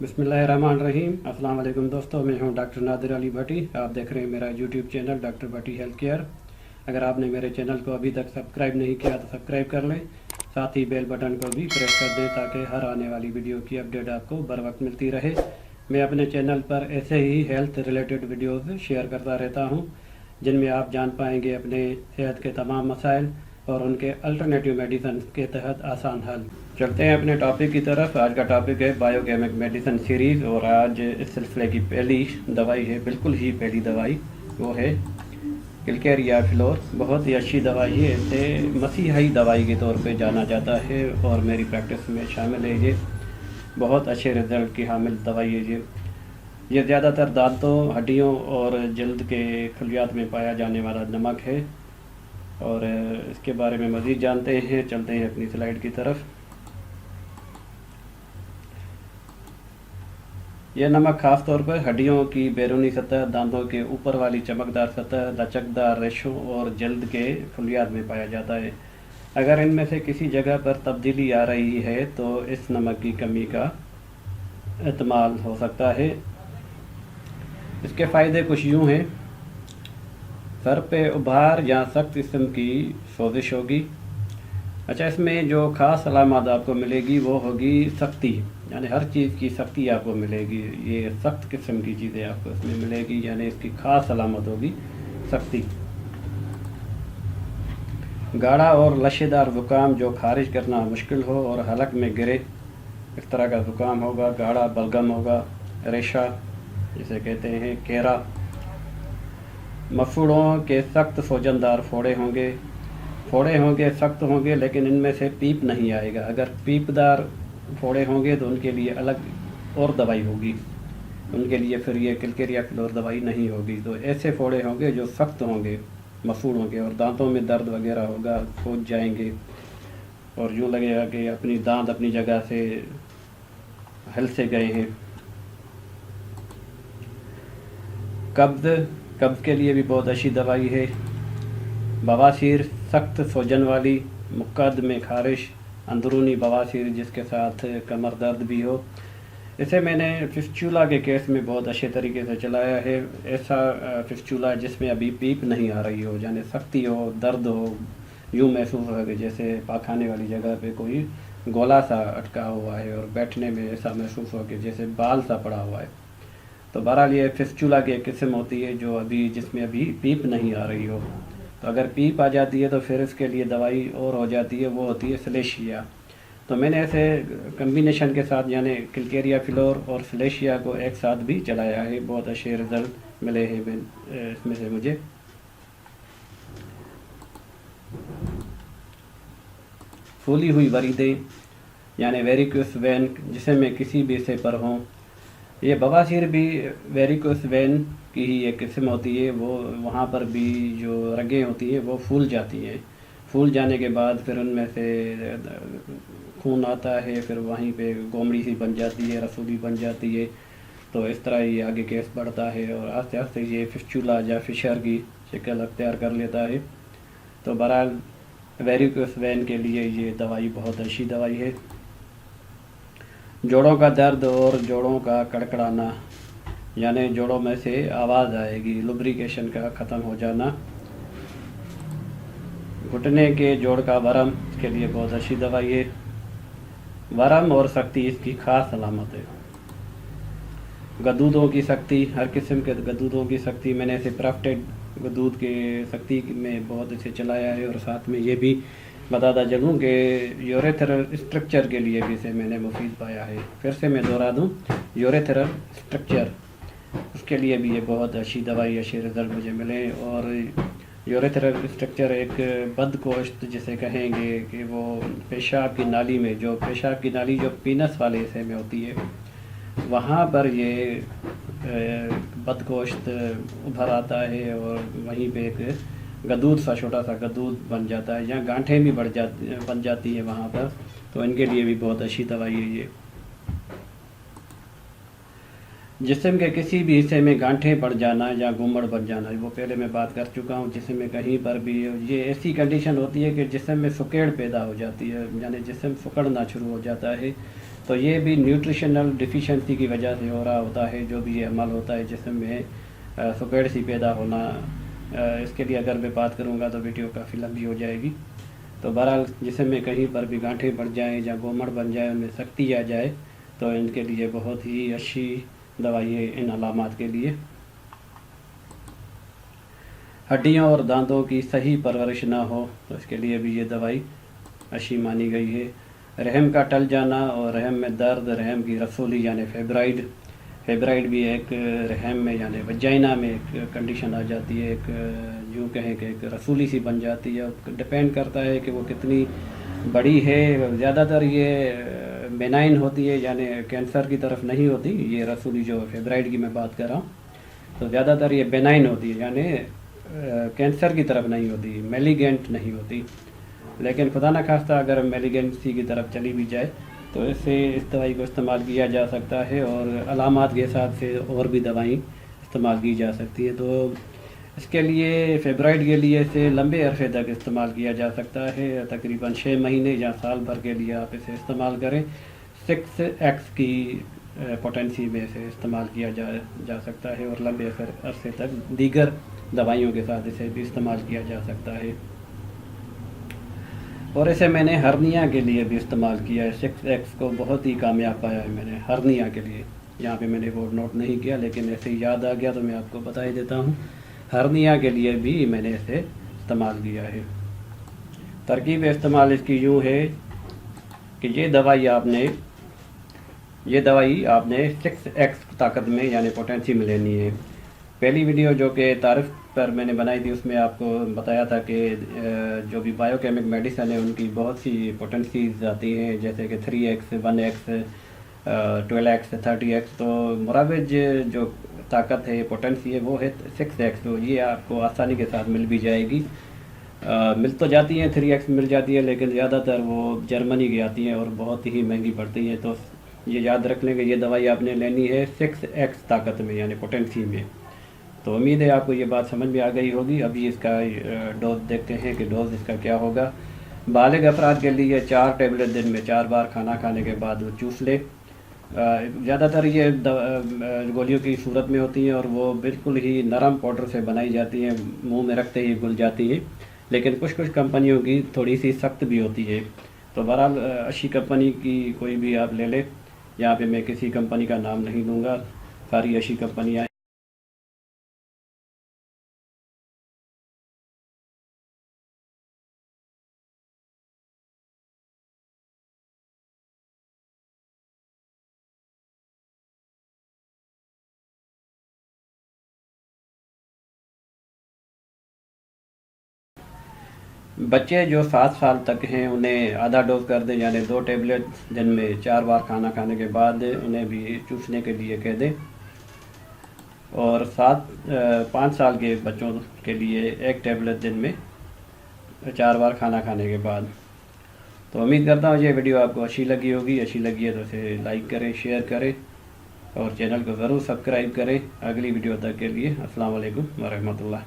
बिस्मिल्लाहिर्रहमानिर्रहीम। अस्सलाम वालेकुम दोस्तों, मैं हूं डॉक्टर नादिर अली भट्टी। आप देख रहे हैं मेरा यूट्यूब चैनल डॉक्टर भट्टी हेल्थ केयर। अगर आपने मेरे चैनल को अभी तक सब्सक्राइब नहीं किया तो सब्सक्राइब कर लें, साथ ही बेल बटन को भी प्रेस कर दें ताकि हर आने वाली वीडियो की अपडेट आपको बर वक्त मिलती रहे। मैं अपने चैनल पर ऐसे ही हेल्थ रिलेटेड वीडियोज़ शेयर करता रहता हूँ जिनमें आप जान पाएंगे अपने सेहत के तमाम मसाइल और उनके अल्टरनेटिव मेडिसिन के तहत आसान हल। चलते हैं अपने टॉपिक की तरफ। आज का टॉपिक है बायोकेमिक मेडिसिन सीरीज़ और आज इस सिलसिले की पहली दवाई है, बिल्कुल ही पहली दवाई, वो है किलकेरिया फ्लोर। बहुत ही अच्छी दवाई है, इसे मसीहाई दवाई के तौर पे जाना जाता है और मेरी प्रैक्टिस में शामिल है। ये बहुत अच्छे रिजल्ट की हामिल दवाई है। ये ज़्यादातर दांतों, हड्डियों और जल्द के खलियात में पाया जाने वाला नमक है और इसके बारे में मज़ीद जानते हैं। चलते हैं अपनी स्लाइड की तरफ। यह नमक ख़ास तौर पर हड्डियों की बैरूनी सतह, दांतों के ऊपर वाली चमकदार सतह, लचकदार रेशों और जल्द के खलियात में पाया जाता है। अगर इनमें से किसी जगह पर तब्दीली आ रही है तो इस नमक की कमी का एहतमाल हो सकता है। इसके फ़ायदे कुछ यूँ हैं। सर पे उभार या सख्त किस्म की सोजिश होगी। अच्छा, इसमें जो ख़ास अलामत आपको मिलेगी वो होगी सख्ती, यानी हर चीज़ की सख्ती आपको मिलेगी। ये सख्त किस्म की चीज़ें आपको इसमें मिलेगी, यानी इसकी ख़ास अलामत होगी सख्ती। गाढ़ा और लशेदार ज़ुकाम जो खारिज करना मुश्किल हो और हलक में गिरे, इस तरह का ज़ुकाम होगा। गाढ़ा बलगम होगा। रेशा जिसे कहते हैं केरा। मसूड़ों के सख्त सोजनदार फोड़े होंगे, सख्त होंगे, लेकिन इनमें से पीप नहीं आएगा। अगर पीपदार फोड़े होंगे तो उनके लिए अलग और दवाई होगी, उनके लिए फिर ये किलकेरिया फ्लोर दवाई नहीं होगी। तो ऐसे फोड़े होंगे जो सख्त होंगे, मसूड़ होंगे, और दांतों में दर्द वगैरह होगा, सूज जाएंगे और यूँ लगेगा कि अपनी दांत अपनी जगह से हिल से गए हैं। कब्ज़ के लिए भी बहुत अच्छी दवाई है। बवासीर, सख्त सोजन वाली, मुक़द्दमे खारिश, अंदरूनी बवासीर जिसके साथ कमर दर्द भी हो, इसे मैंने फिस्चूला के केस में बहुत अच्छे तरीके से चलाया है। ऐसा फिस्चूला जिसमें अभी पीप नहीं आ रही हो, यानी सख्ती हो, दर्द हो, यूँ महसूस हो कि जैसे पाखाने वाली जगह पे कोई गोला सा अटका हुआ है और बैठने में ऐसा महसूस हो कि जैसे बाल सा पड़ा हुआ है। तो बहरहाल ये फिस्चूला की एक किस्म होती है जो जिसमें अभी पीप नहीं आ रही हो। तो अगर पीप आ जाती है तो फिर इसके लिए दवाई और हो जाती है, वो होती है सलेशिया। तो मैंने ऐसे कम्बिनेशन के साथ, यानी किलकेरिया फ्लोर और सलेशिया को एक साथ भी चलाया है। बहुत अच्छे रिज़ल्ट मिले हैं इसमें से मुझे। फूली हुई वरीदें, यानी वेरिकोस वेन जिसे में किसी भी हिस्से पर हों, ये बवासीर भी वेरिकोस वेन की ही एक किस्म होती है। वो वहाँ पर भी जो रगें होती हैं वो फूल जाती हैं। फूल जाने के बाद फिर उनमें से खून आता है, फिर वहीं पे गोमड़ी सी बन जाती है, रसूली बन जाती है। तो इस तरह ये आगे केस बढ़ता है और आस्ते आस्ते ये फिस्चूला या फिशर की शक्ल अख्तियार कर लेता है। तो बहरहाल वेरिकोस वेन के लिए ये दवाई बहुत अच्छी दवाई है। जोड़ों का दर्द और जोड़ों का कड़कड़ाना, यानी जोड़ों में से आवाज़ आएगी, लुब्रिकेशन का ख़त्म हो जाना। घुटने के जोड़ का वरम, इसके लिए बहुत अच्छी दवाई है। वरम और सख्ती इसकी ख़ास अलामत है। गदूदों की सख्ती, हर किस्म के गदूदों की सख्ती, मैंने इसे प्रोस्टेट गदूद के सख्ती में बहुत इसे चलाया है। और साथ में ये भी बताता चलूँ कि यूरेथ्रल स्ट्रक्चर के लिए भी इसे मैंने मुफीद पाया है। फिर से मैं दोहरा दूँ, यूरेथ्रल स्ट्रक्चर, उसके लिए भी ये बहुत अच्छी दवाई, अच्छे रिज़ल्ट मुझे मिले। और यूरेथ्रल स्ट्रक्चर एक बदकोष्ठ जिसे कहेंगे कि वो पेशाब की नाली में, जो पेशाब की नाली जो पीनस वाले हिस्से में होती है, वहाँ पर ये बदकोष्ठ उभर आता है और वहीं पे एक गदूद सा, छोटा सा गदूद बन जाता है, या गांठें भी बन जाती है वहाँ पर। तो इनके लिए भी बहुत अच्छी दवाई है ये। जिस्म के किसी भी हिस्से में गांठें पड़ जाना या गुमड़ बन जाना, वो पहले मैं बात कर चुका हूँ। जिस्म में कहीं पर भी ये ऐसी कंडीशन होती है कि जिस्म में सुकेड़ पैदा हो जाती है, यानी जिस्म सुकड़ना शुरू हो जाता है। तो ये भी न्यूट्रिशनल डिफिशिएंसी की वजह से हो रहा होता है। जो भी ये अमल होता है जिस्म में सुकेड़ सी पैदा होना, इसके लिए अगर मैं बात करूँगा तो वीडियो काफ़ी लंबी हो जाएगी। तो बहरहाल जिस्म में कहीं पर भी गांठें पड़ जाएँ या गुमड़ बन जाए, उनमें सख्ती आ जाए, तो इनके लिए बहुत ही अच्छी दवाई है इन अलामात के लिए। हड्डियों और दांतों की सही परवरिश ना हो तो इसके लिए भी ये दवाई अच्छी मानी गई है। रहम का टल जाना और रहम में दर्द, रहम की रसूली यानी फेब्राइड भी एक रहम में यानी वजाइना में एक कंडीशन आ जाती है, एक यूँ कहें कि एक रसूली सी बन जाती है। डिपेंड करता है कि वो कितनी बड़ी है। ज़्यादातर ये बेनाइन होती है, यानी कैंसर की तरफ नहीं होती। ये रसूली जो फेब्राइड की मैं बात कर रहा हूँ, तो ज़्यादातर ये बेनाइन होती है, यानी कैंसर की तरफ नहीं होती, मेलिगेंट नहीं होती। लेकिन खुदा न खास्ता अगर मेलिगेंसी की तरफ चली भी जाए तो इससे इस दवाई को इस्तेमाल किया जा सकता है, और अलामात के हिसाब से और भी दवाई इस्तेमाल की जा सकती है। तो इसके लिए फेब्राइड के लिए इसे लंबे अरसे तक इस्तेमाल किया जा सकता है, तकरीबन 6 महीने या साल भर के लिए आप इसे इस्तेमाल करें। 6x की पोटेंसी में इसे इस्तेमाल किया जा सकता है, और लंबे अरसे तक दीगर दवाइयों के साथ इसे भी इस्तेमाल किया जा सकता है। और इसे मैंने हर्निया के लिए भी इस्तेमाल किया है। 6x को बहुत ही कामयाब पाया है मैंने हर्निया के लिए। यहाँ पे मैंने वो नोट नहीं किया, लेकिन ऐसे ही याद आ गया तो मैं आपको बता ही देता हूँ। हर्निया के लिए भी मैंने इसे इस्तेमाल किया है। तरकीब इस्तेमाल इसकी यूँ है कि ये दवाई आपने 6x ताकत में यानी पोटेंसी में लेनी है। पहली वीडियो जो कि तारीफ पर मैंने बनाई थी, उसमें आपको बताया था कि जो भी बायोकेमिक मेडिसिन है उनकी बहुत सी पोटेंसीज आती हैं, जैसे कि 3x, 1x, 12x, 30x। तो मुराविज जो ताकत है, पोटेंसी है, वो है 6x। तो ये आपको आसानी के साथ मिल भी जाएगी। मिल तो जाती हैं, 3x मिल जाती है, लेकिन ज़्यादातर वो जर्मनी की आती हैं और बहुत ही महंगी पड़ती हैं। तो ये याद रख लें कि ये दवाई आपने लेनी है 6x ताकत में यानी पोटेंसी में। तो उम्मीद है आपको ये बात समझ में आ गई होगी। अभी इसका डोज देखते हैं कि डोज इसका क्या होगा। बालिग अफराद के लिए 4 टेबलेट दिन में 4 बार खाना खाने के बाद वो चूस ले। ज़्यादातर ये गोलियों की सूरत में होती हैं और वो बिल्कुल ही नरम पाउडर से बनाई जाती हैं, मुंह में रखते ही घुल जाती हैं। लेकिन कुछ कंपनियों की थोड़ी सी सख्त भी होती है। तो बहरहाल अच्छी कंपनी की कोई भी आप ले लें। यहाँ पे मैं किसी कंपनी का नाम नहीं लूँगा, सारी अच्छी कंपनियाँ बच्चे जो 7 साल तक हैं उन्हें आधा डोज कर दें, यानी 2 टेबलेट दिन में 4 बार खाना खाने के बाद उन्हें भी चूसने के लिए कह दें। और 5 साल के बच्चों के लिए 1 टेबलेट दिन में 4 बार खाना खाने के बाद। तो उम्मीद करता हूँ ये वीडियो आपको अच्छी लगी होगी। अच्छी लगी है तो इसे लाइक करें, शेयर करें और चैनल को ज़रूर सब्सक्राइब करें। अगली वीडियो तक के लिए अस्सलाम वालेकुम व रहमतुल्लाह।